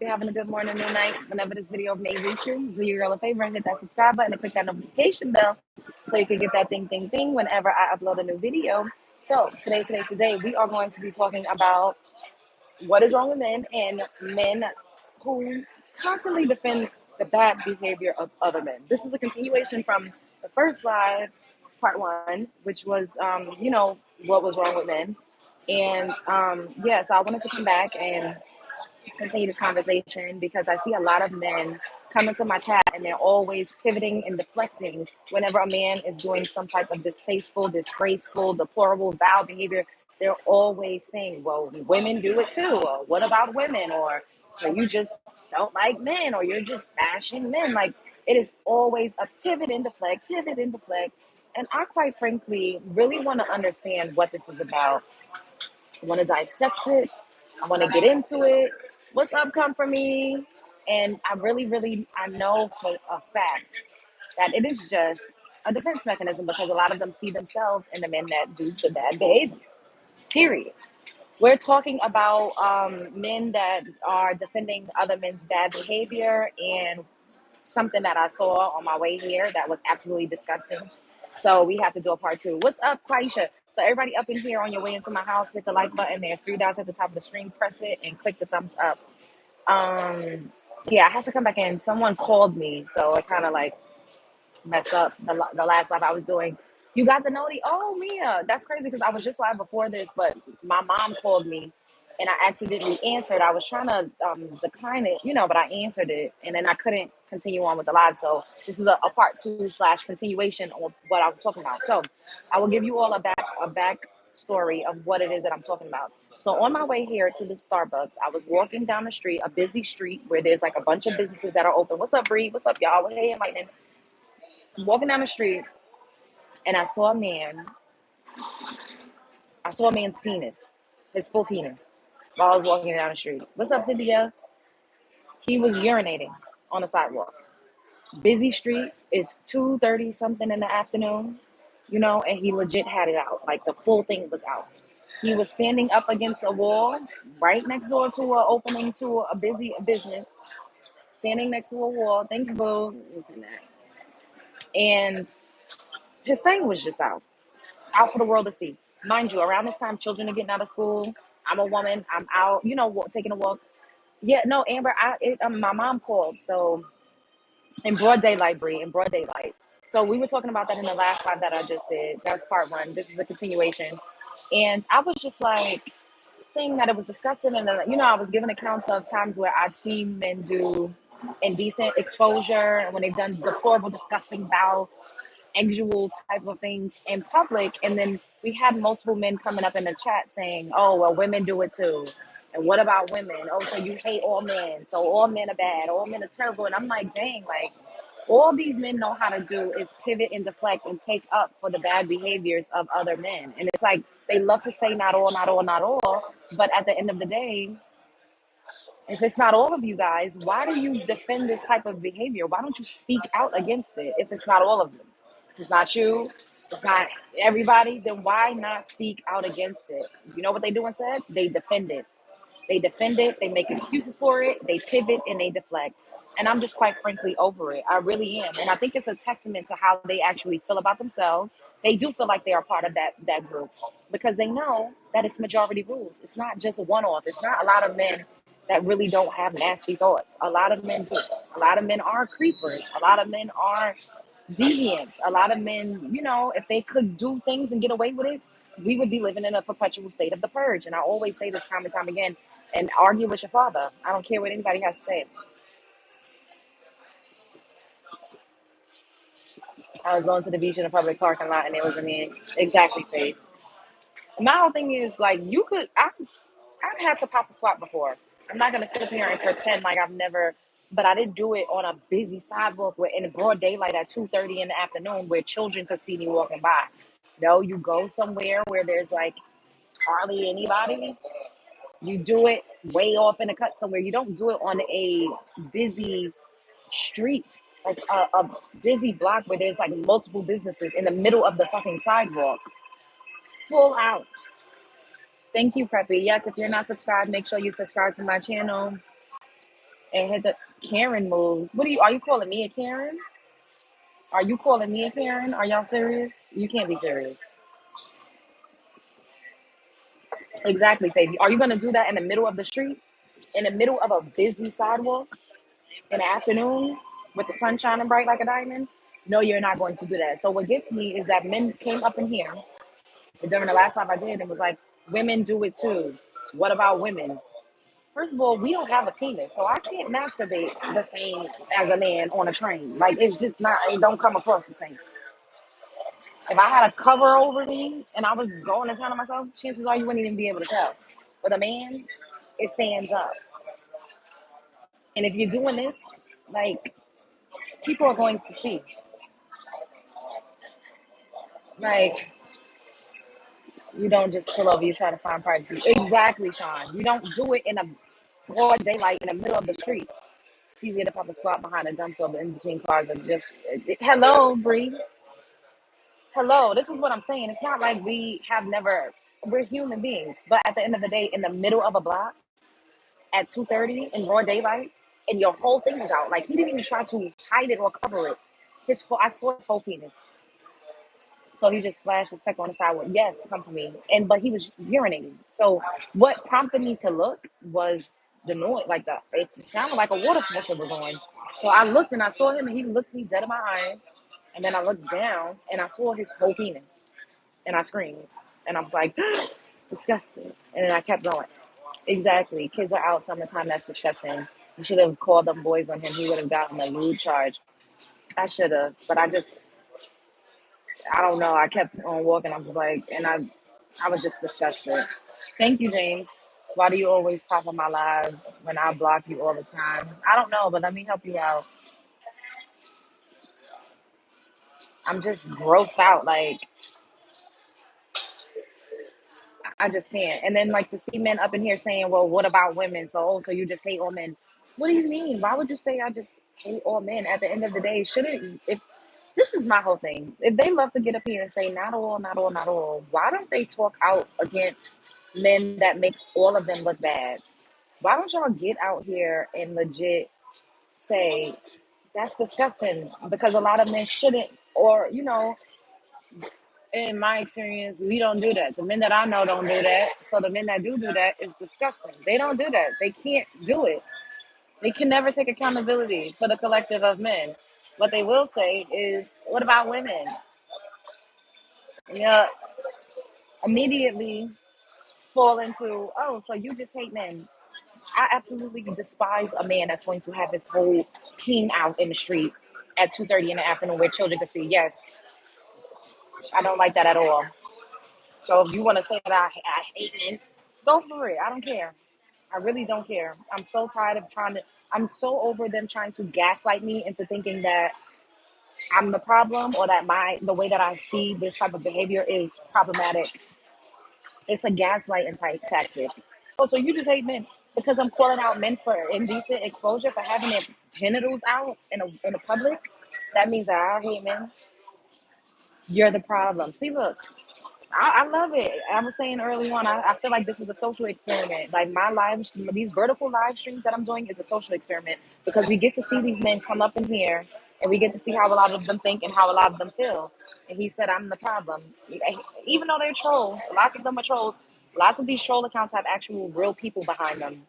you're having a good morning or night. Whenever this video may reach you, do your girl a favor and hit that subscribe button and click that notification bell so you can get that ding whenever I upload a new video. So today, we are going to be talking about what is wrong with men and men who constantly defend the bad behavior of other men. This is a continuation from the first live, part one, which was, what was wrong with men. And so I wanted to come back and continue this conversation because I see a lot of men come into my chat and they're always pivoting and deflecting whenever a man is doing some type of distasteful, disgraceful, deplorable, foul behavior. They're always saying, well, women do it too. Or what about women? Or so you just don't like men, or you're just bashing men. Like, it is always a pivot and deflect, pivot and deflect. And I, quite frankly, really want to understand what this is about. I want to dissect it. I want to get into it. What's up, come for me? And I really, I know for a fact that it is just a defense mechanism because a lot of them see themselves in the men that do the bad behavior. Period. We're talking about men that are defending other men's bad behavior, and something that I saw on my way here that was absolutely disgusting. So we have to do a part two. What's up, Quaisha? So everybody up in here on your way into my house, hit the like button. There's three dots at the top of the screen. Press it and click the thumbs up. Yeah, I had to come back in. Someone called me, so it kind of like messed up the last live I was doing. You got the noti? Oh, Mia, that's crazy because I was just live before this, but my mom called me and I accidentally answered. I was trying to decline it, but I answered it and then I couldn't continue on with the live. So this is a part two slash continuation of what I was talking about. So I will give you all a back story of what it is that I'm talking about. So on my way here to the Starbucks, I was walking down the street, a busy street where there's like a bunch of businesses that are open. What's up, Bree? What's up, y'all? Hey, Enlightening. Walking down the street and I saw a man. I saw a man's penis, his full penis, while I was walking down the street. What's up, Cynthia? He was urinating on the sidewalk. Busy streets. It's 2:30 something in the afternoon, and he legit had it out. Like the full thing was out. He was standing up against a wall right next door to an opening to a busy business. Standing next to a wall. Thanks, boo. And his thing was just out for the world to see. Mind you, around this time, children are getting out of school. I'm a woman. I'm out, taking a walk. Yeah, no, Amber, my mom called. So in broad daylight, Bree, in broad daylight. So we were talking about that in the last live that I just did. That was part one. This is a continuation. And I was just like saying that it was disgusting. And, I was giving accounts of times where I've seen men do indecent exposure and when they've done deplorable, disgusting, foul, actual type of things in public. And then we had multiple men coming up in the chat saying, oh, well, women do it too. And what about women? Oh, so you hate all men. So all men are bad. All men are terrible. And I'm like, dang, like all these men know how to do is pivot and deflect and take up for the bad behaviors of other men. And it's like they love to say not all, not all, not all. But at the end of the day, if it's not all of you guys, why do you defend this type of behavior? Why don't you speak out against it if it's not all of them? If it's not you, it's not everybody, then why not speak out against it? You know what they do instead? They defend it. They defend it, they make excuses for it, they pivot and they deflect. And I'm just quite frankly over it. I really am. And I think it's a testament to how they actually feel about themselves. They do feel like they are part of that group because they know that it's majority rules. It's not just a one-off. It's not a lot of men that really don't have nasty thoughts. A lot of men do. A lot of men are creepers. A lot of men are deviants. A lot of men, if they could do things and get away with it, we would be living in a perpetual state of the purge. And I always say this time and time again, and argue with your father. I don't care what anybody has to say. I was going to the beach in a public parking lot and there was a man. Exactly, Faith. My whole thing is like I've had to pop a squat before. I'm not gonna sit up here and pretend like I've never, but I didn't do it on a busy sidewalk where in broad daylight at 2:30 in the afternoon where children could see me walking by. No, you go somewhere where there's like hardly anybody. You do it way off in a cut somewhere. You don't do it on a busy street, like a busy block where there's like multiple businesses in the middle of the fucking sidewalk. Full out. Thank you, Preppy. Yes, if you're not subscribed, make sure you subscribe to my channel. and hit the Karen moves. Are you calling me a Karen? Are you calling me a Karen? Are y'all serious? You can't be serious. Exactly, baby. Are you gonna do that in the middle of the street? In the middle of a busy sidewalk in the afternoon with the sun shining bright like a diamond? No, you're not going to do that. So what gets me is that men came up in here during the last time I did and was like, women do it too. What about women? First of all, we don't have a penis, so I can't masturbate the same as a man on a train. Like it's just not. It don't come across the same. If I had a cover over me and I was going to town on myself, chances are you wouldn't even be able to tell. With a man, it stands up. And if you're doing this, like people are going to see. Like you don't just pull over, you try to find privacy. Exactly, Sean. You don't do it in a broad daylight in the middle of the street. It's easier to pop a squat behind a dumpster but in between cars and just hello, Bree. Hello. This is what I'm saying. It's not like we have never we're human beings. But at the end of the day, in the middle of a block at 2:30 in broad daylight, and your whole thing was out. Like he didn't even try to hide it or cover it. I saw his whole penis. So he just flashed his peck on the sidewalk. Yes, come for me. But he was urinating. So what prompted me to look was the noise, like it sounded like a water faucet was on. So I looked and I saw him and he looked me dead in my eyes. And then I looked down and I saw his whole penis and I screamed. And I was like, disgusting. And then I kept going. Exactly. Kids are out summertime. That's disgusting. You should have called them boys on him. He would have gotten a lewd charge. I should have, but I don't know. I kept on walking. I was like, I was just disgusted. Thank you, James. Why do you always pop on my live when I block you all the time? I don't know, but let me help you out. I'm just grossed out. Like, I just can't. And then, like, to see men up in here saying, well, what about women? So you just hate all men. What do you mean? Why would you say I just hate all men? At the end of the day, shouldn't, if this is my whole thing. If they love to get up here and say not all, not all, not all, why don't they talk out against men that makes all of them look bad? Why don't y'all get out here and legit say that's disgusting? Because a lot of men shouldn't, or in my experience, we don't do that. The men that I know don't do that. So the men that do that is disgusting. They don't do that. They can't do it. They can never take accountability for the collective of men. What they will say is, what about women? Yeah, immediately fall into, oh, so you just hate men. I absolutely despise a man that's going to have his whole team out in the street at 2:30 in the afternoon where children can see. Yes, I don't like that at all. So if you want to say that I hate men, go for it. I don't care. I really don't care. I'm so tired of I'm so over them trying to gaslight me into thinking that I'm the problem or that the way that I see this type of behavior is problematic. It's a gaslighting type tactic. Oh, so you just hate men because I'm calling out men for indecent exposure for having their genitals out in a public? That means that I hate men. You're the problem. See, look, I love it. I was saying early on, I feel like this is a social experiment. Like these vertical live streams that I'm doing is a social experiment because we get to see these men come up in here and we get to see how a lot of them think and how a lot of them feel. And he said, I'm the problem. Even though they're trolls, lots of them are trolls. Lots of these troll accounts have actual real people behind them.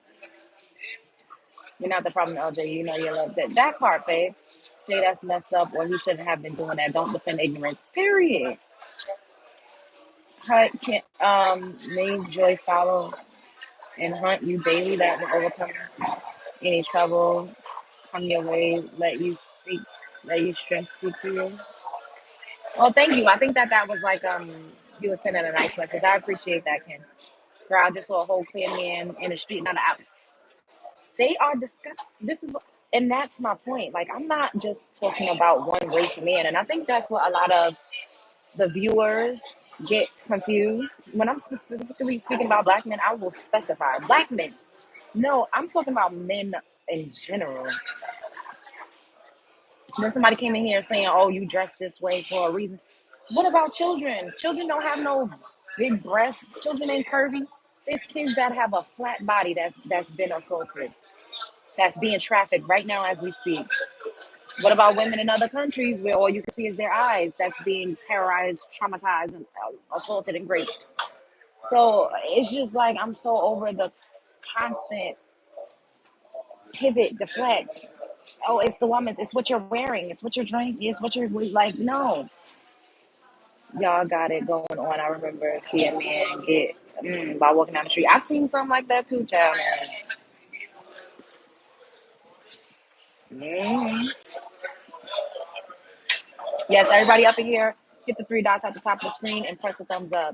You're not the problem, LJ. You know you love that part, babe. Say that's messed up or you shouldn't have been doing that. Don't defend ignorance. Period. Hunt can name Joy follow and hunt you daily that will overcome any trouble come your way, let you strength speak for you. Well, thank you. I think that was like you were sending a nice message. I appreciate that, Ken. Girl, I just saw a whole clear man in the street, not out. They are disgusting. And that's my point. Like I'm not just talking about one race of man, and I think that's what a lot of the viewers get confused. When I'm specifically speaking about black men, I will specify black men. No, I'm talking about men in general. Then somebody came in here saying, "Oh, you dress this way for a reason." What about children? Children don't have no big breasts. Children ain't curvy. There's kids that have a flat body that's been assaulted. that's being trafficked right now as we speak? What about women in other countries where all you can see is their eyes that's being terrorized, traumatized, and assaulted and raped? So it's just like I'm so over the constant pivot, deflect. Oh, it's the woman's. It's what you're wearing. It's what you're drinking. It's what you're like. No, y'all got it going on. I remember seeing a man get by walking down the street. I've seen something like that too, child. Mm. Yes, everybody up in here, hit the three dots at the top of the screen and press the thumbs up.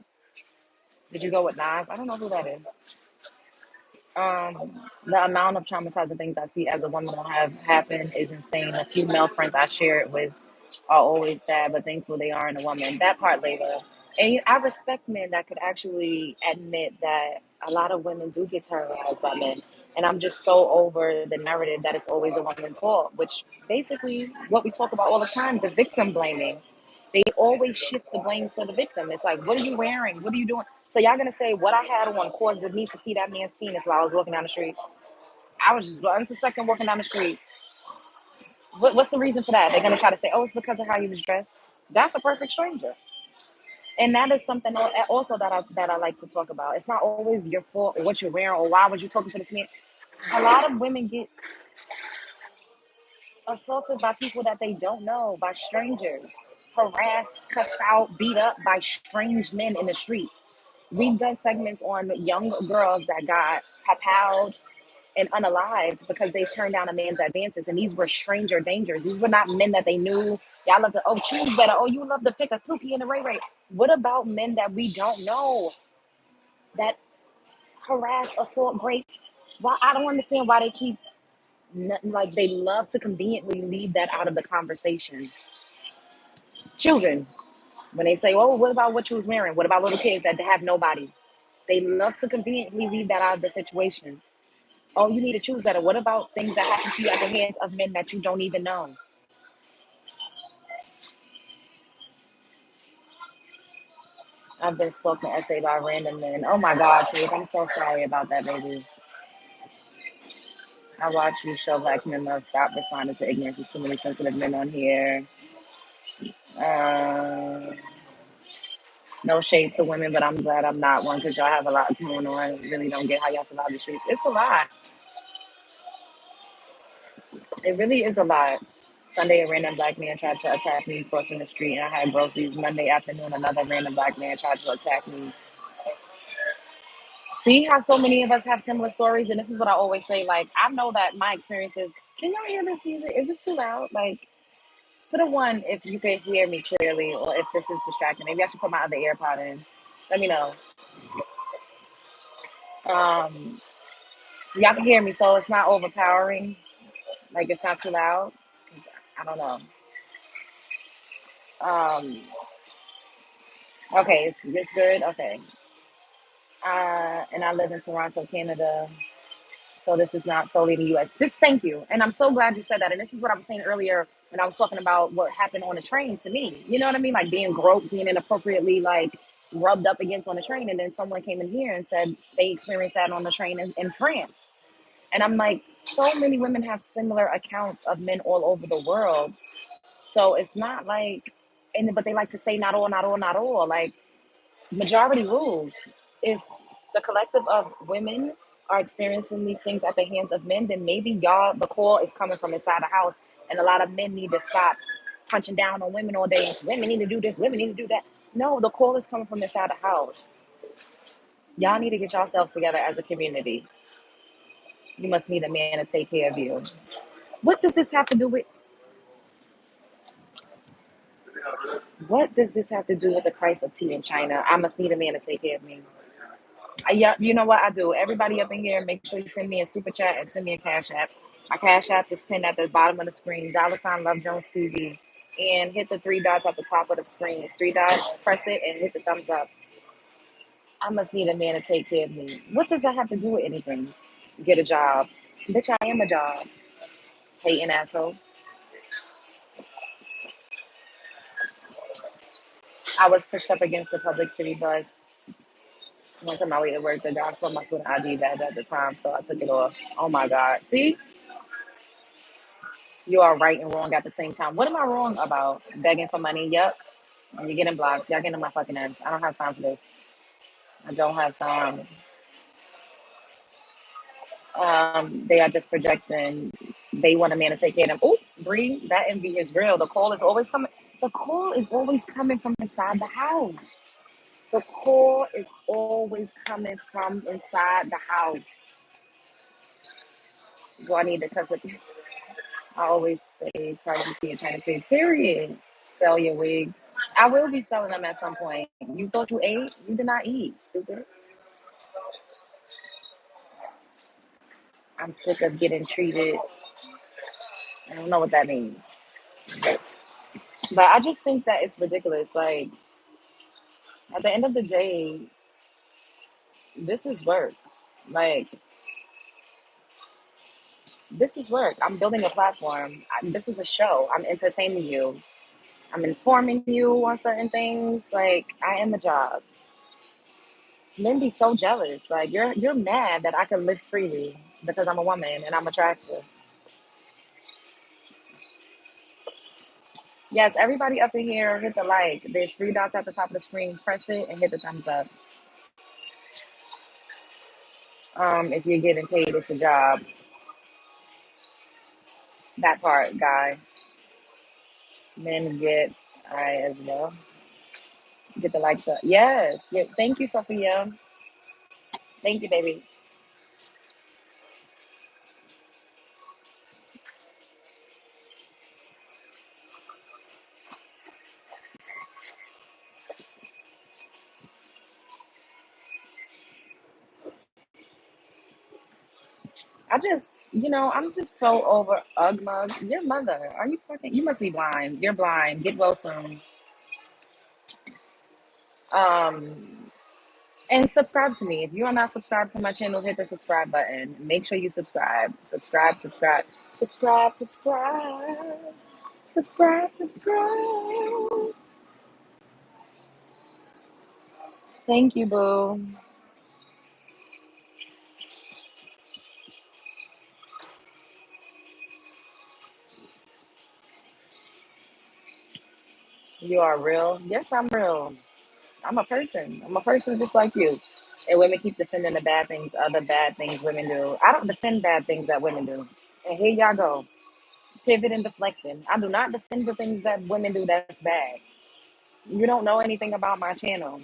Did you go with Nas? I don't know who that is. The amount of traumatizing things I see as a woman that have happened is insane. The few male friends I share it with are always sad, but thankful they aren't a woman. That part, Layla. And I respect men that could actually admit that a lot of women do get terrorized by men. And I'm just so over the narrative that it's always a woman's fault, which basically what we talk about all the time, the victim blaming. They always shift the blame to the victim. It's like, what are you wearing? What are you doing? So y'all gonna say what I had on caused me to see that man's penis while I was walking down the street? I was just unsuspecting walking down the street. What's the reason for that? They're gonna try to say, oh, it's because of how he was dressed. That's a perfect stranger, and that is something also that I like to talk about. It's not always your fault or what you're wearing or why was you talking to this man. A lot of women get assaulted by people that they don't know, by strangers, harassed, cussed out, beat up by strange men in the street. We've done segments on young girls that got papaled and unalived because they turned down a man's advances. And these were stranger dangers. These were not men that they knew. Y'all love to, oh, choose better. Oh, you love to pick a Pookie and a Ray Ray. What about men that we don't know that harass, assault, rape? Well, I don't understand why they keep, like, they love to conveniently leave that out of the conversation. Children, when they say, oh, what about what you was wearing? What about little kids that have nobody? They love to conveniently leave that out of the situation. Oh, you need to choose better. What about things that happen to you at the hands of men that you don't even know? I've been stalking essay by random men. Oh my God, Faith, I'm so sorry about that, baby. I watch you show black men love. Stop responding to ignorance. There's too many sensitive men on here. Uh, no shade to women, but I'm glad I'm not one because y'all have a lot going on. Really don't get how y'all survive the streets. It's a lot. It really is a lot. Sunday, a random black man tried to attack me crossing the street, and I had groceries. Monday afternoon, another random black man tried to attack me. See how so many of us have similar stories, and this is what I always say. Like, I know that my experiences. Can y'all hear this music? Is this too loud? Like, put a one if you can hear me clearly, or if this is distracting. Maybe I should put my other AirPod in. Let me know. Um, so y'all can hear me, so it's not overpowering. Like, it's not too loud. I don't know. Um, okay, it's good. Okay. And I live in Toronto, Canada. So this is not solely the U.S. Thank you, and I'm so glad you said that. And this is what I was saying earlier when I was talking about what happened on the train to me. You know what I mean? Like being groped, being inappropriately like rubbed up against on the train, and then someone came in here and said they experienced that on the train in France. And I'm like, so many women have similar accounts of men all over the world. So it's not like, and but they like to say not all, not all, not all. Like majority rules. If the collective of women are experiencing these things at the hands of men, then maybe y'all, the call is coming from inside the house, and a lot of men need to stop punching down on women all day. Women need to do this, women need to do that. No, the call is coming from inside the house. Y'all need to get yourselves together as a community. You must need a man to take care of you. What does this have to do with? What does this have to do with the price of tea in China? I must need a man to take care of me. Yeah, you know what I do? Everybody up in here, make sure you send me a super chat and send me a cash app. My cash app is pinned at the bottom of the screen, $ Love Jones TV, and hit the three dots at the top of the screen. It's three dots. Press it and hit the thumbs up. I must need a man to take care of me. What does that have to do with anything? Get a job, bitch. I am a job. Hating asshole. I was pushed up against the public city bus. Went on my way to work. The guy saw my student ID badge at the time, so I took it off. Oh my God. See? You are right and wrong at the same time. What am I wrong about? Begging for money? Yep. And you're getting blocked. Y'all getting on my fucking nerves. I don't have time for this. I don't have time. They are just projecting. They want a man to take care of them. Oh, Bree, that envy is real. The call is always coming. The call is always coming from inside the house. The call is always coming from inside the house. Do I need to cut it? I always say privacy and Chinese period. Sell your wig. I will be selling them at some point. You thought you ate? You did not eat, stupid. I'm sick of getting treated. I don't know what that means. But I just think that it's ridiculous. Like, at the end of the day, this is work. Like, this is work. I'm building a platform. This is a show. I'm entertaining you. I'm informing you on certain things. Like, I am a job. Men be so jealous. Like, you're mad that I can live freely because I'm a woman and I'm attractive. Yes, everybody up in here, hit the like. There's three dots at the top of the screen. Press it and hit the thumbs up. If you're getting paid, it's a job. That part, guy. Men get I as well. Get the likes up. Yes. Yeah. Thank you, Sophia. Thank you, baby. I'm just so over Ugg mug. Your mother, are you fucking? You must be blind. You're blind. Get well soon. Um, and subscribe to me. If you are not subscribed to my channel, hit the subscribe button. Make sure you subscribe. Subscribe, subscribe, subscribe, subscribe, subscribe, subscribe. Thank you, boo. You are real. Yes, I'm real. I'm a person. I'm a person just like you. And women keep defending the bad things, other bad things women do. I don't defend bad things that women do. And here y'all go. Pivot and deflecting. I do not defend the things that women do that's bad. You don't know anything about my channel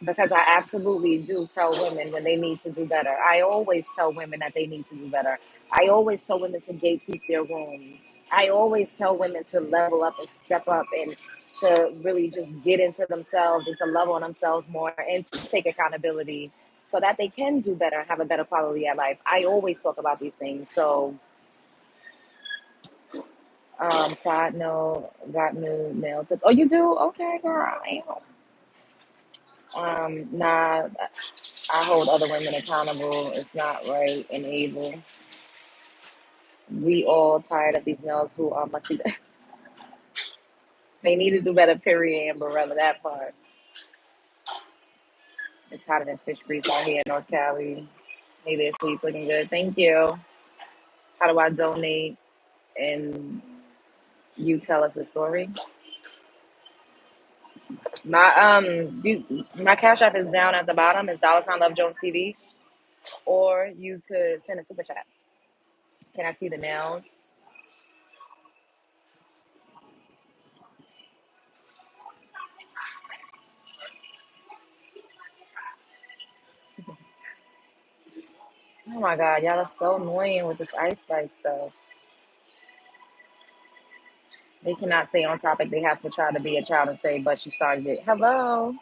because I absolutely do tell women when they need to do better. I always tell women that they need to do better. I always tell women to gatekeep their room. I always tell women to level up and step up and to really just get into themselves and to love on themselves more and to take accountability so that they can do better and have a better quality of life. I always talk about these things. So, side note, got new nail tips. Oh, you do? Okay, girl. Nah, I hold other women accountable. It's not right and able. We all tired of these males who are must see. They need to do better, period, and Barella, that part. It's hotter than fish grease out here in North Cali. Hey there, sweets, looking good. Thank you. How do I donate? And you tell us a story. My cash app is down at the bottom. It's $ Love Jones TV, or you could send a super chat. Can I see the nails? Oh my god, y'all are so annoying with this Ice Spice stuff. They cannot stay on topic. They have to try to be a child and say, but she started it. Hello,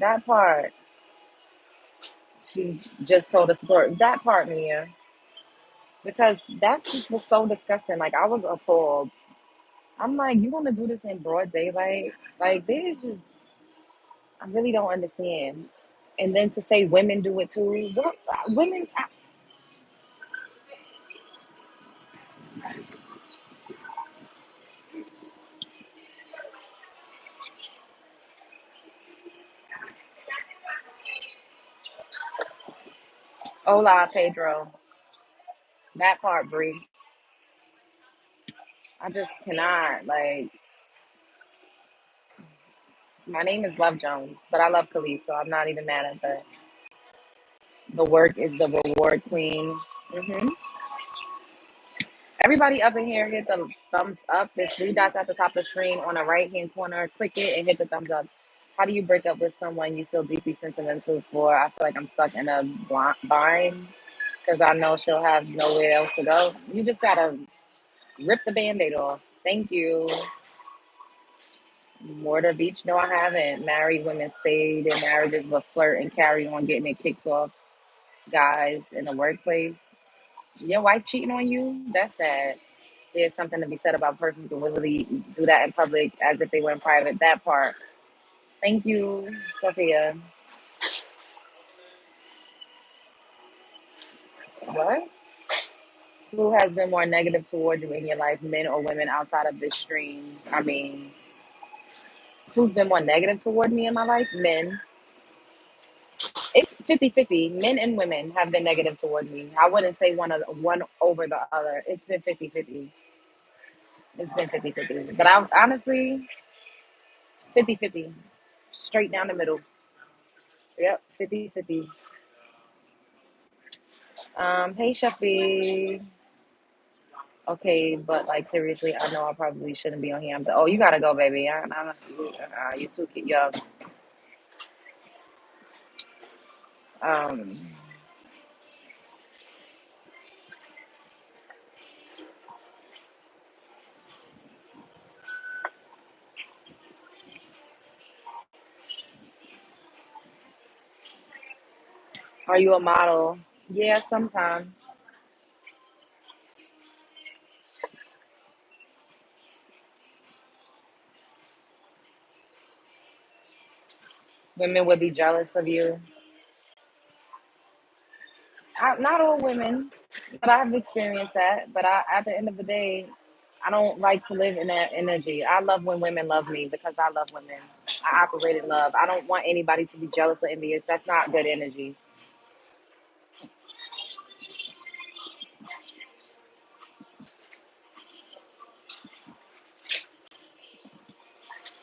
that part. She just told us story. That part, Mia. Because that's just was so disgusting. Like, I was appalled. I'm like, you want to do this in broad daylight? Like, there's just, I really don't understand. And then to say women do it too. What women? Hola, Pedro. That part, Bree. I just cannot. Like, my name is Love Jones, but I love Khalees, so I'm not even mad at the work is the reward queen. hmm Everybody up in here, hit the thumbs up. There's three dots at the top of the screen on the right hand corner. Click it and hit the thumbs up. How do you break up with someone you feel deeply sentimental for? I feel like I'm stuck in a bind because I know she'll have nowhere else to go. You just gotta rip the band-aid off. Thank you. Water Beach. No, I haven't. Married women stayed in marriages but flirt and carry on getting it kicked off guys in the workplace. Your wife cheating on you? That's sad. There's something to be said about a person who can willingly do that in public as if they were in private. That part. Thank you, Sophia. What? Who has been more negative towards you in your life, men or women outside of this stream? I mean, who's been more negative toward me in my life? Men. It's 50-50. Men and women have been negative toward me. I wouldn't say one over the other. It's been 50-50. It's been 50-50. But I honestly, 50-50. Straight down the middle. Yep, 50-50. Hey, Shafi. Okay, but like seriously, I know I probably shouldn't be on here. Oh, you gotta go, baby. You too young. Um, are you a model? Yeah, sometimes. Women would be jealous of you. Not all women, but I have experienced that. But at the end of the day, I don't like to live in that energy. I love when women love me because I love women. I operate in love. I don't want anybody to be jealous or envious. That's not good energy.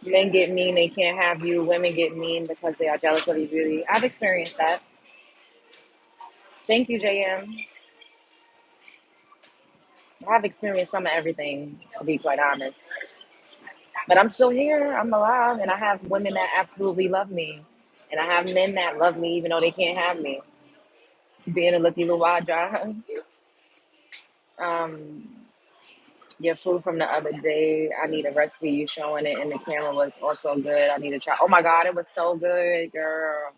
Men get mean, they can't have you. Women get mean because they are jealous of your beauty. I've experienced that. Thank you, JM. I've experienced some of everything, to be quite honest. But I'm still here. I'm alive, and I have women that absolutely love me, and I have men that love me even though they can't have me. Being a lucky little wild dry. Um, your food from the other day. I need a recipe. You showing it, and the camera was also good. I need to try. Oh my god, it was so good, girl.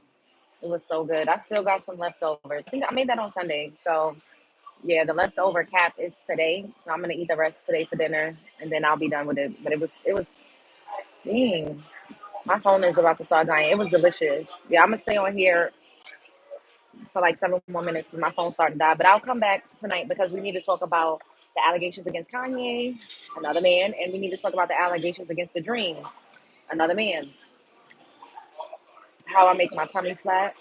It was so good. I still got some leftovers. I think I made that on Sunday. So yeah, the leftover cap is today. So I'm gonna eat the rest today for dinner, and then I'll be done with it. But it was dang. My phone is about to start dying. It was delicious. Yeah, I'm gonna stay on here for like 7 more minutes because my phone started to die. But I'll come back tonight because we need to talk about the allegations against Kanye, another man, and we need to talk about the allegations against the Dream, another man. How I make my tummy flat.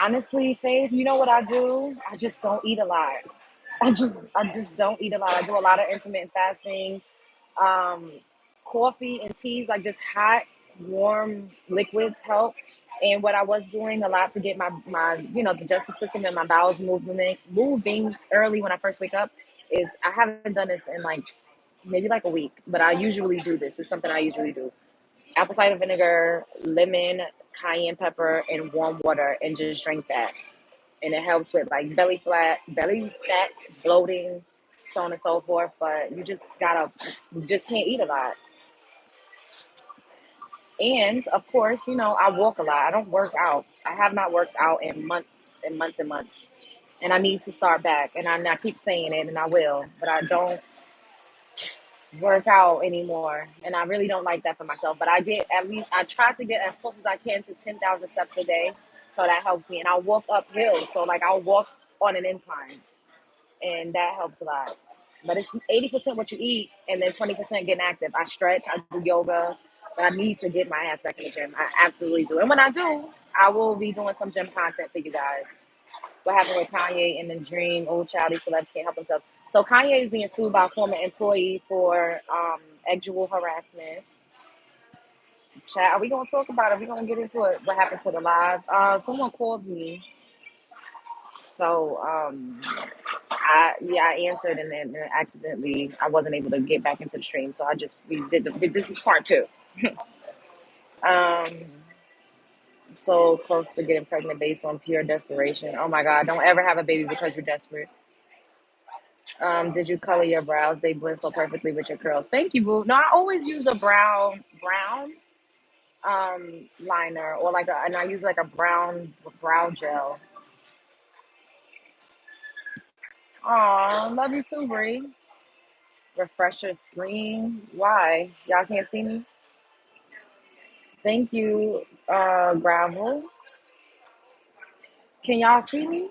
Honestly, Faith, you know what I do? I just don't eat a lot. I just don't eat a lot. I do a lot of intermittent fasting. Um, Coffee and teas, like just hot, warm liquids help. And what I was doing a lot to get my digestive system and my bowels moving early when I first wake up is I haven't done this in like maybe like a week, but I usually do this. It's something I usually do. Apple cider vinegar, lemon, cayenne pepper, and warm water, and just drink that. And it helps with like belly fat, bloating, so on and so forth. But you just can't eat a lot. And of course, I walk a lot. I don't work out. I have not worked out in months and months and months. And I need to start back. And I keep saying it, and I will. But I don't work out anymore. And I really don't like that for myself. But I try to get as close as I can to 10,000 steps a day. So that helps me. And I walk uphill. So like I'll walk on an incline. And that helps a lot. But it's 80% what you eat, and then 20% getting active. I stretch, I do yoga, but I need to get my ass back in the gym. I absolutely do. And when I do, I will be doing some gym content for you guys. What happened with Kanye and the Dream? Old child, these celebs can't help themselves. So Kanye is being sued by a former employee for sexual harassment. Chat, are we gonna talk about it? Are we gonna get into it? What happened to the live? Someone called me, so I answered and then accidentally I wasn't able to get back into the stream. So I just we did this is part two. Um, so close to getting pregnant based on pure desperation. Oh my God! Don't ever have a baby because you're desperate. Did you color your brows? They blend so perfectly with your curls. Thank you, boo. No, I always use a brown liner or and I use like a brown brow gel. Aw, love you too, Bree. Refresh your screen. Why? Y'all can't see me? Thank you, Gravel. Can y'all see me?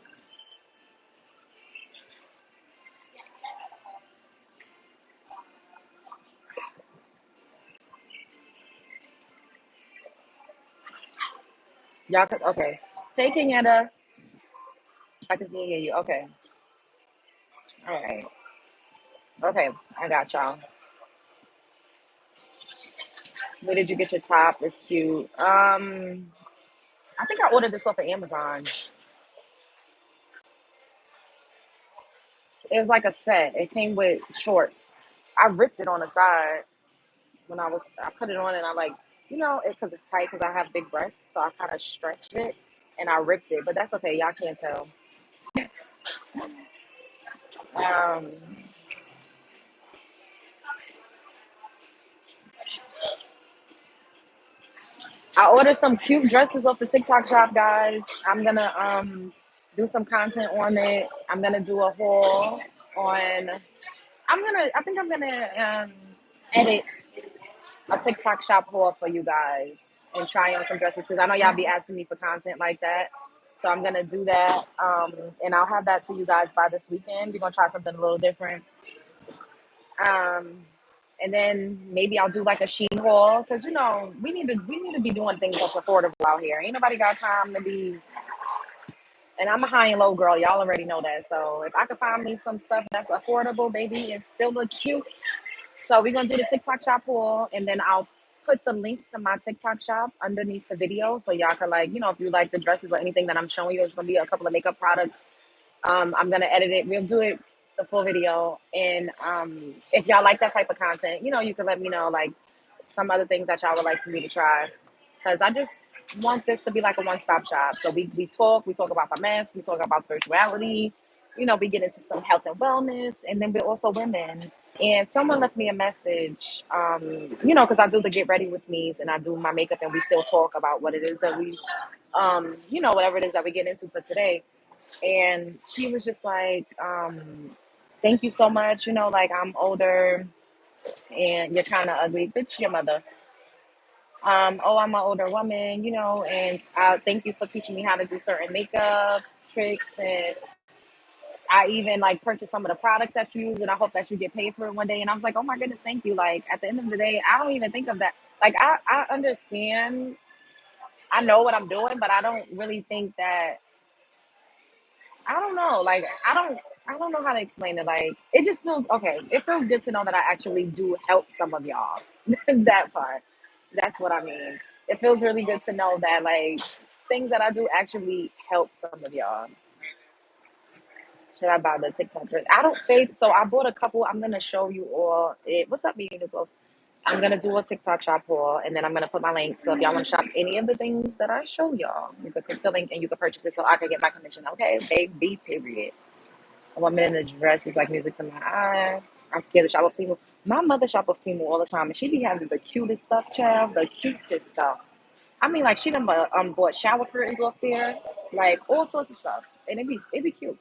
Y'all can, okay. Hey, Kenyatta. I can see and hear you. Okay. All right. Okay. I got y'all. Where did you get your top? It's cute. I think I ordered this off of Amazon. It was like a set. It came with shorts. I ripped it on the side when I put it on and I like, because it's tight because I have big breasts. So I kind of stretched it and I ripped it. But that's okay. Y'all can't tell. Um, I ordered some cute dresses off the TikTok shop, guys. I'm gonna do some content on it. I'm gonna do a haul on. I think I'm gonna edit a TikTok shop haul for you guys and try on some dresses because I know y'all be asking me for content like that. So I'm gonna do that, and I'll have that to you guys by this weekend. We're gonna try something a little different. Um, and then maybe I'll do like a Shein haul because we need to be doing things that's affordable out here. Ain't nobody got time to be. And I'm a high and low girl. Y'all already know that. So if I could find me some stuff that's affordable, baby, and still look cute. So we're gonna do the TikTok shop haul, and then I'll put the link to my TikTok shop underneath the video, so y'all can if you like the dresses or anything that I'm showing you, it's gonna be a couple of makeup products. I'm gonna edit it. We'll do it the full video, and if y'all like that type of content, you can let me know like some other things that y'all would like for me to try, because I just want this to be like a one-stop shop. So we talk about the mess, we talk about spirituality, we get into some health and wellness, and then we're also women. And someone left me a message, because I do the get ready with me's and I do my makeup, and we still talk about what it is that we, whatever it is that we get into for today. And she was just like, thank you so much. Like I'm older and you're kind of ugly. Bitch, your mother. Oh, I'm an older woman, and thank you for teaching me how to do certain makeup tricks. And I even like purchased some of the products that you use, and I hope that you get paid for it one day. And I was like, oh my goodness, thank you. Like at the end of the day, I don't even think of that. Like I understand, I know what I'm doing, but I don't really think that I don't know. Like I don't know how to explain it. Like it just feels okay. It feels good to know that I actually do help some of y'all. That part. That's what I mean. It feels really good to know that like things that I do actually help some of y'all. Should I buy the TikTok dress? I don't fade. So I bought a couple. I'm gonna show you all it. What's up, Media Close? I'm gonna do a TikTok shop haul, and then I'm gonna put my link. So if y'all want to shop any of the things that I show y'all, you can click the link and you can purchase it, so I can get my commission. Okay, baby. Period. A woman in a dress is like music to my eye. I'm scared to shop off Temu. My mother shop off Temu all the time, and she be having the cutest stuff, child. The cutest stuff. I mean, like she done bought shower curtains off there, like all sorts of stuff, and it be cute.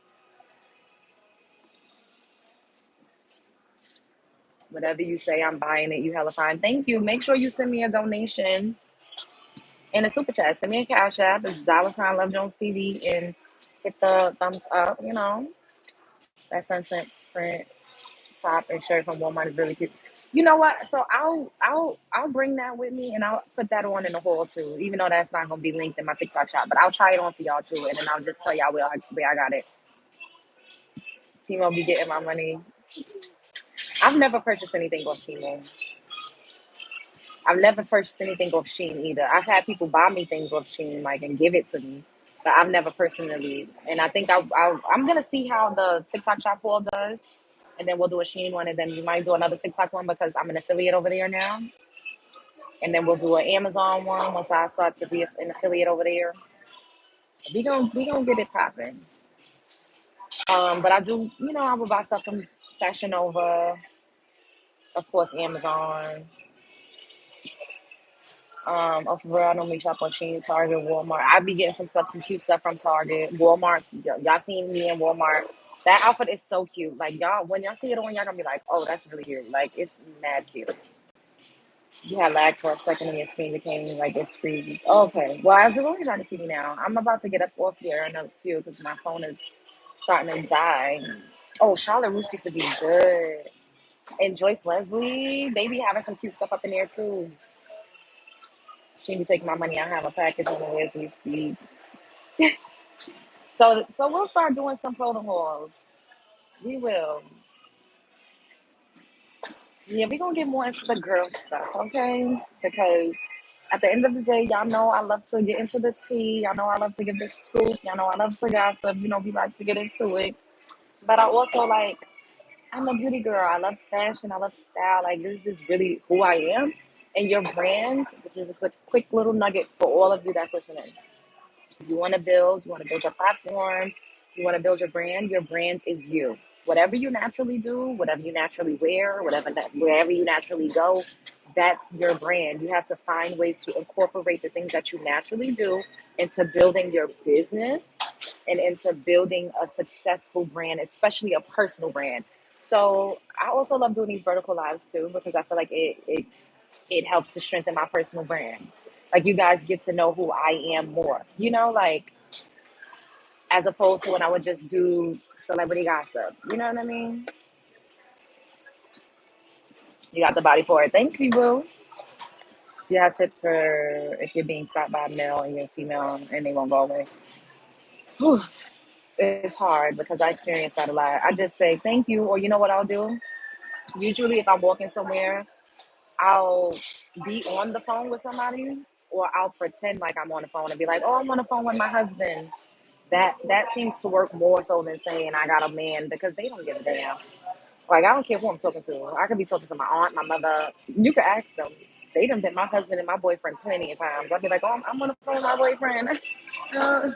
Whatever you say, I'm buying it. You hella fine. Thank you. Make sure you send me a donation and a super chat. Send me a cash app. It's $ Love Jones TV and hit the thumbs up. That sunset print top and shirt from Walmart is really cute. You know what? So I'll bring that with me and I'll put that on in the haul too. Even though that's not gonna be linked in my TikTok shop, but I'll try it on for y'all too, and then I'll just tell y'all where I got it. Timo be getting my money. I've never purchased anything off Temu. I've never purchased anything off Shein either. I've had people buy me things off Shein, like, and give it to me, but I've never personally. And I think I'm gonna see how the TikTok shop haul does, and then we'll do a Shein one, and then we might do another TikTok one because I'm an affiliate over there now, and then we'll do an Amazon one once I start to be an affiliate over there. We gonna get it popping. But I do, I will buy stuff from Fashion Nova, of course, Amazon. For real, I normally shop on Shein, Target, Walmart. I be getting some cute stuff from Target, Walmart. Y'all seen me in Walmart. That outfit is so cute. Like y'all, when y'all see it on, y'all gonna be like, "Oh, that's really cute." Like it's mad cute. You had lag for a second and your screen became like it's freezing. Okay, well, as long as y'all can see me now, I'm about to get up off here in a few because my phone is starting to die. Oh, Charlotte Russe used to be good, and Joyce Leslie, they be having some cute stuff up in there too. She be taking my money. I have a package on the way as we speak. So we'll start doing some photo hauls. We will. Yeah, we gonna get more into the girl stuff, okay? Because at the end of the day, y'all know I love to get into the tea. Y'all know I love to get the scoop. Y'all know I love to gossip. We like to get into it. But I also like I'm a beauty girl. I love fashion. I love style. Like this is just really who I am. And your brand, this is just a quick little nugget for all of you that's listening. You want to build your platform, you want to build your brand is you. Whatever you naturally do, whatever you naturally wear, wherever you naturally go, that's your brand. You have to find ways to incorporate the things that you naturally do into building your business and into building a successful brand, especially a personal brand. So I also love doing these vertical lives too because I feel like it helps to strengthen my personal brand. Like you guys get to know who I am more, like as opposed to when I would just do celebrity gossip. You know what I mean? You got the body for it. Thanks, you boo. Do you have tips for if you're being stopped by a male and you're female and they won't go away? Whew. It's hard because I experience that a lot. I just say thank you, or you know what I'll do? Usually, if I'm walking somewhere, I'll be on the phone with somebody, or I'll pretend like I'm on the phone and be like, "Oh, I'm on the phone with my husband." That seems to work more so than saying I got a man because they don't give a damn. Like I don't care who I'm talking to. I could be talking to my aunt, my mother. You could ask them. They done been my husband and my boyfriend plenty of times. I'll be like, "Oh, I'm on the phone with my boyfriend." Uh,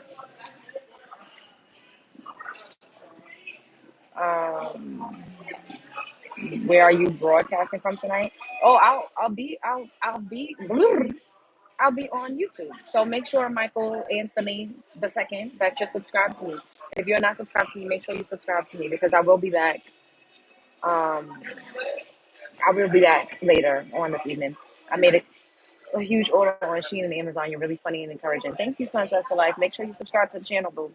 um, where are you broadcasting from tonight? Oh, I'll be on YouTube. So make sure Michael Anthony the second that you're subscribed to me. If you're not subscribed to me, make sure you subscribe to me because I will be back. Um, I will be back later on this evening. I made a huge order on Shein and Amazon. You're really funny and encouraging. Thank you, Sunsets for Life. Make sure you subscribe to the channel, boo.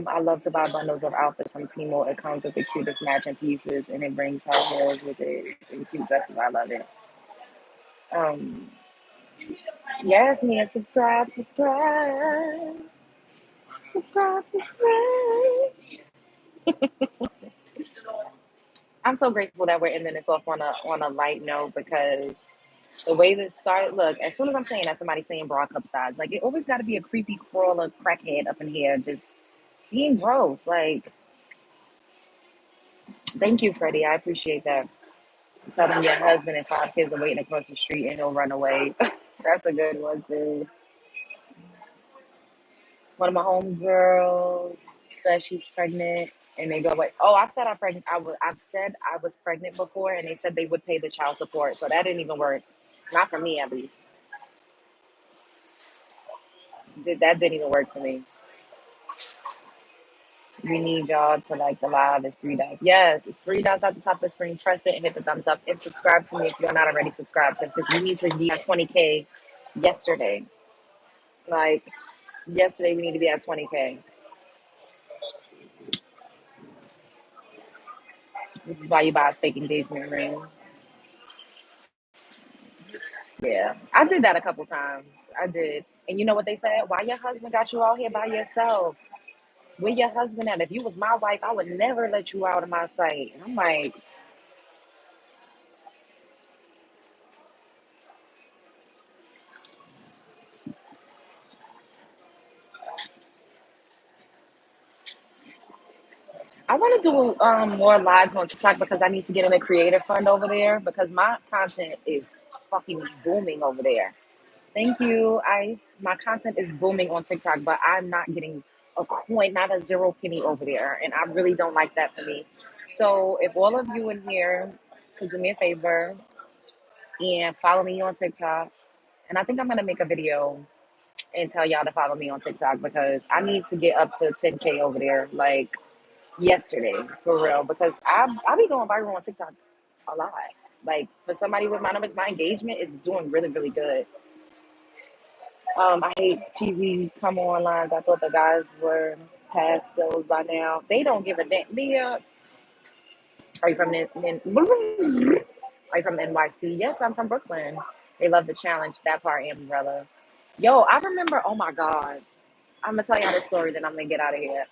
I love to buy bundles of outfits from Timo. It comes with the cutest matching pieces, and it brings her heels with it and cute dresses. I love it. Um, yes, Mia, subscribe. I'm so grateful that we're ending this off on a light note because the way this started, look, as soon as I'm saying that, somebody's saying bra cup size. Like, it always got to be a creepy crawler crackhead up in here just being gross. Like, thank you, Freddie. I appreciate that. Telling your husband and 5 kids are waiting across the street and he'll run away. That's a good one, too. One of my homegirls says she's pregnant and they go, wait, oh, I've said I'm pregnant. I've said I was pregnant before and they said they would pay the child support. So that didn't even work. Not for me, at least. That didn't even work for me. We need y'all to like the live. It's 3 dots. Yes, it's 3 dots at the top of the screen. Press it and hit the thumbs up and subscribe to me if you're not already subscribed. Because we need to be at 20K yesterday. Like yesterday, we need to be at 20K. This is why you buy a fake engagement ring. Yeah, I did that a couple times. I did. And you know what they said? Why your husband got you out here by yourself? Where your husband at? If you was my wife, I would never let you out of my sight. And I'm like, I want to do more lives on TikTok because I need to get in a creative fund over there because my content is fucking booming over there. Thank you, Ice. My content is booming on TikTok, but I'm not getting a coin, not a zero penny over there, and I really don't like that for me. So if all of you in here could do me a favor and follow me on TikTok, and I think I'm gonna make a video and tell y'all to follow me on TikTok because I need to get up to 10K over there. Like yesterday for real because I be going viral on TikTok a lot. Like for somebody with my numbers, my engagement is doing really really good. I hate cheesy come on lines. I thought the guys were past those by now. They don't give a damn. Mia, are you from are you from NYC? Yes, I'm from Brooklyn. They love the challenge. That part, umbrella. Yo, I remember. Oh my god, I'm gonna tell y'all this story. Then I'm gonna get out of here.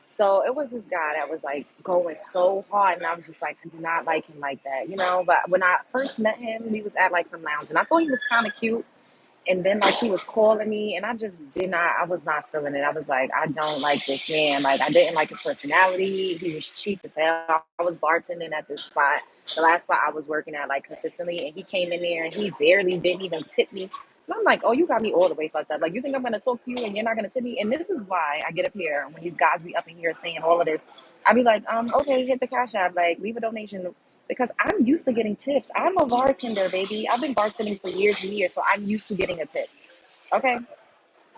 So it was this guy that was like going so hard, and I was just like, I do not like him like that, you know. But when I first met him, we was at like some lounge, and I thought he was kind of cute. And then like he was calling me, and I just did not. I was not feeling it. I was like, I don't like this man. Like I didn't like his personality. He was cheap as hell. I was bartending at this spot, the last spot I was working at like consistently, and he came in there and he barely didn't even tip me. And I'm like, oh, you got me all the way fucked up. Like you think I'm gonna talk to you and you're not gonna tip me? And this is why I get up here when these guys be up in here saying all of this. I be like, okay, hit the cash app, like leave a donation because I'm used to getting tips. I'm a bartender, baby. I've been bartending for years and years, so I'm used to getting a tip. Okay,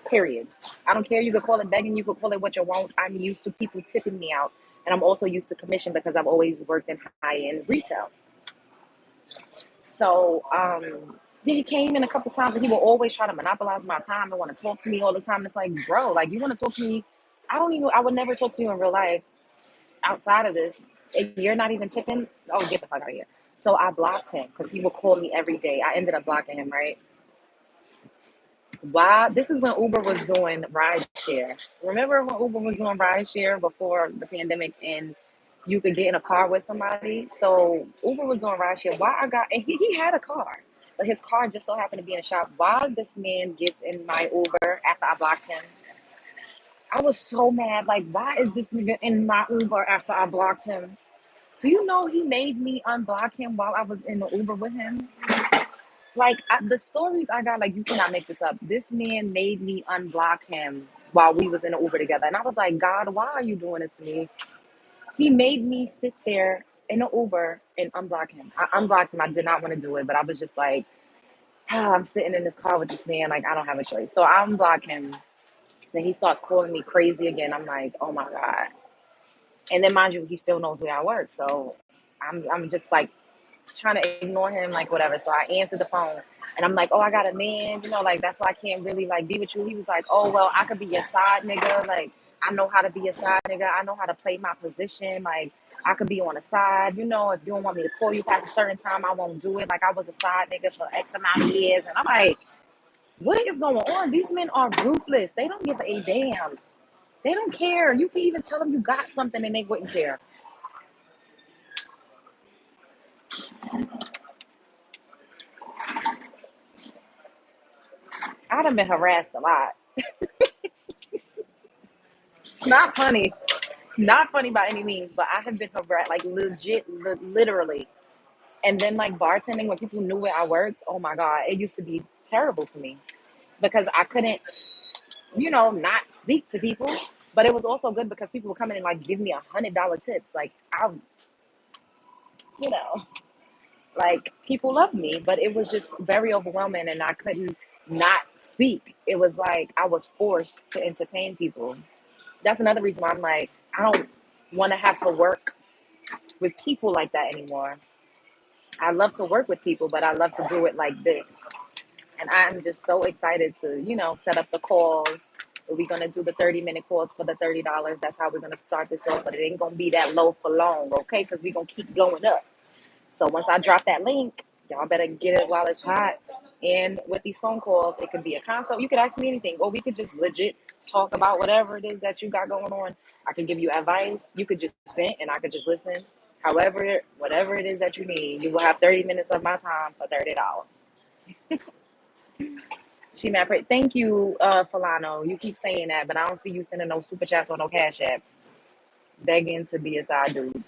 period. I don't care. You could call it begging. You could call it what you want. I'm used to people tipping me out, and I'm also used to commission because I've always worked in high end retail. So yeah, he came in a couple times, and he will always try to monopolize my time and want to talk to me all the time. It's like, bro, like you want to talk to me? I don't even. I would never talk to you in real life outside of this. If you're not even tipping, oh, get the fuck out of here. So I blocked him because he would call me every day. I ended up blocking him, right? Why? This is when Uber was doing ride share. Remember when Uber was doing ride share before the pandemic and you could get in a car with somebody? So Uber was doing ride share. Why I got, and he had a car, but his car just so happened to be in a shop. Why this man gets in my Uber after I blocked him? I was so mad. Like, why is this nigga in my Uber after I blocked him? Do you know he made me unblock him while I was in the Uber with him? Like the stories I got, like you cannot make this up. This man made me unblock him while we was in the Uber together, and I was like, God, why are you doing this to me? He made me sit there in the Uber and unblock him. I unblocked him. I did not want to do it, but I was just like, I'm sitting in this car with this man. Like I don't have a choice, so I unblock him. Then he starts calling me crazy again. I'm like, oh my god. And then mind you, he still knows where I work, so I'm just like trying to ignore him, like whatever. So I answered the phone and I'm like, oh, I got a man, like that's why I can't really like be with you. He was like, oh, well, I could be your side nigga. Like, I know how to be a side nigga. I know how to play my position. Like, I could be on the side. If you don't want me to call you past a certain time, I won't do it. Like, I was a side nigga for X amount of years. And I'm like, what is going on? These men are ruthless. They don't give a damn. They don't care. You can even tell them you got something and they wouldn't care. I'd have been harassed a lot. It's not funny. Not funny by any means, but I have been harassed, like legit, literally. And then like bartending when people knew where I worked, oh my God, it used to be terrible for me because I couldn't, not speak to people. But it was also good because people would come in and like give me $100 tips. Like you know, like people loved me, but it was just very overwhelming and I couldn't not speak. It was like I was forced to entertain people. That's another reason why I'm like, I don't want to have to work with people like that anymore. I love to work with people, but I love to do it like this. And I'm just so excited to, set up the calls. We're gonna do the 30-minute calls for the $30. That's how we're gonna start this off, but it ain't gonna be that low for long, okay? Because we're gonna keep going up. So once I drop that link, y'all better get it while it's hot. And with these phone calls, it could be a consult. You could ask me anything, or we could just legit talk about whatever it is that you got going on. I could give you advice. You could just vent and I could just listen. However, whatever it is that you need, you will have 30 minutes of my time for $30. She mad pretty. Thank you, Falano. You keep saying that, but I don't see you sending no super chats or no cash apps. Begging to be a side dude.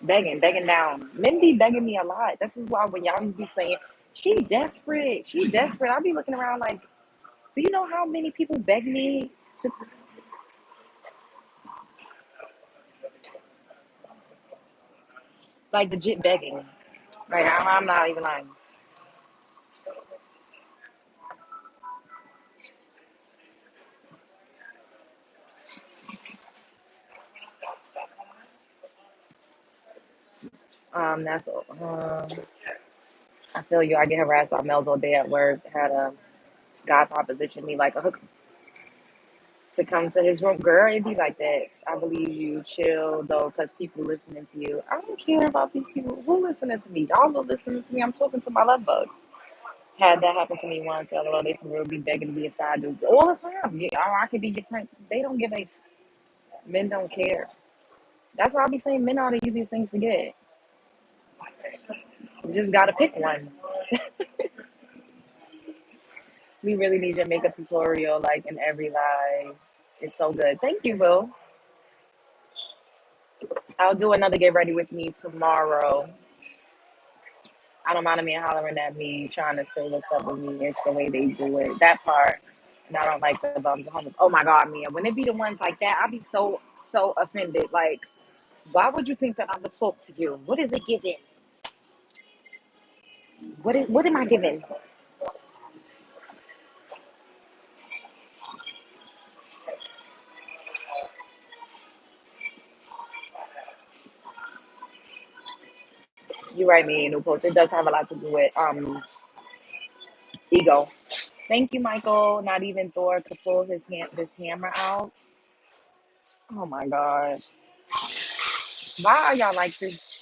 Begging down. Men be begging me a lot. This is why when y'all be saying, she desperate, she desperate. I'll be looking around like, do you know how many people beg me to, like, legit begging? Like, I'm not even lying. That's I feel you. I get harassed by males all day at work. Had a guy proposition me like a hook to come to his room. Girl, it be like that. I believe you. Chill though, because people listening to you. I don't care about these people who listening to me. Y'all are listening to me. I'm talking to my love bug. Had that happen to me once. LOL, they for real be begging to be a side dude all the time. Yeah, I could be your friend. They don't give a. Men don't care. That's why I be saying men are the easiest things to get. You just gotta pick one. We really need your makeup tutorial, like in every live. It's so good. Thank you, Boo. I'll do another get ready with me tomorrow. I don't mind a man hollering at me, trying to say what's up with me. It's the way they do it. That part. And I don't like the bums and homies. Oh my God, Mia. When it be the ones like that, I be so offended. Like, why would you think that I would talk to you? What is it giving? What am I giving? You're right, me, new post. It does have a lot to do with ego. Thank you, Michael. Not even Thor could pull his hammer out. Oh my God. Why are y'all like this?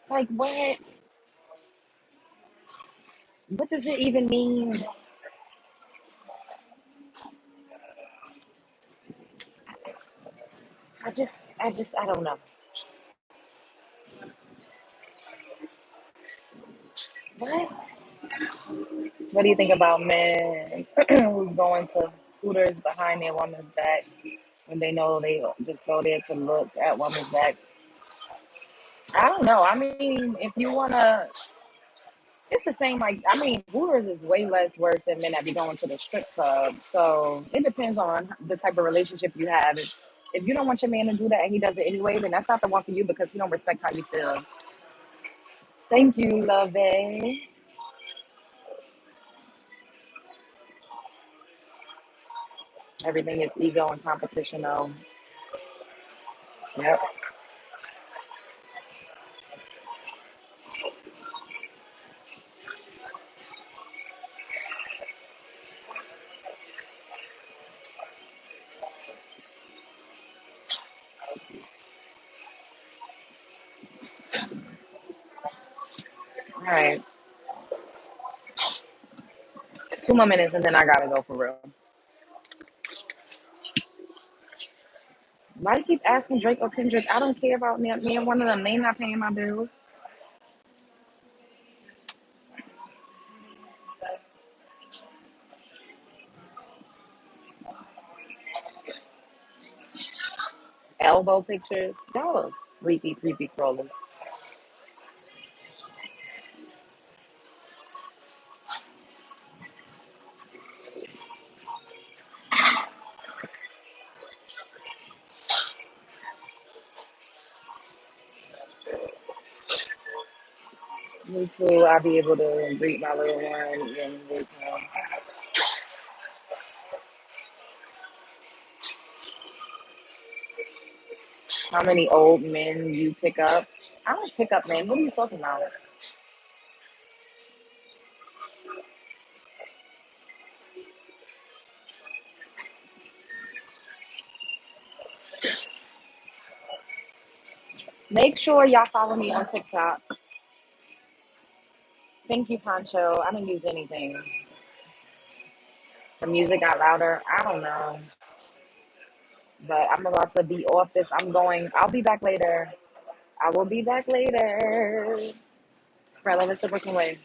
Like what? What does it even mean? I don't know. What? What do you think about men who's going to Hooters behind their woman's back when they know they just go there to look at woman's back? I don't know. I mean, if you wanna, it's the same. Like, I mean, Hooters is way less worse than men that be going to the strip club. So it depends on the type of relationship you have. If you don't want your man to do that and he does it anyway, then that's not the one for you because he don't respect how you feel. Thank you, love. Everything is ego and competition, though. Yep. All right. 2 more minutes and then I gotta go for real. Why do you keep asking Drake or Kendrick? I don't care about me and one of them. They not paying my bills. Elbow pictures. Y'all are creepy crawlers. Me too. I'll be able to greet my little one and how many old men you pick up. I don't pick up men. What are you talking about? Make sure y'all follow me on TikTok. Thank you, Poncho. I don't use anything. The music got louder. I don't know. But I'm about to be off this. I'll be back later. I will be back later. Spread love is the Brooklyn way.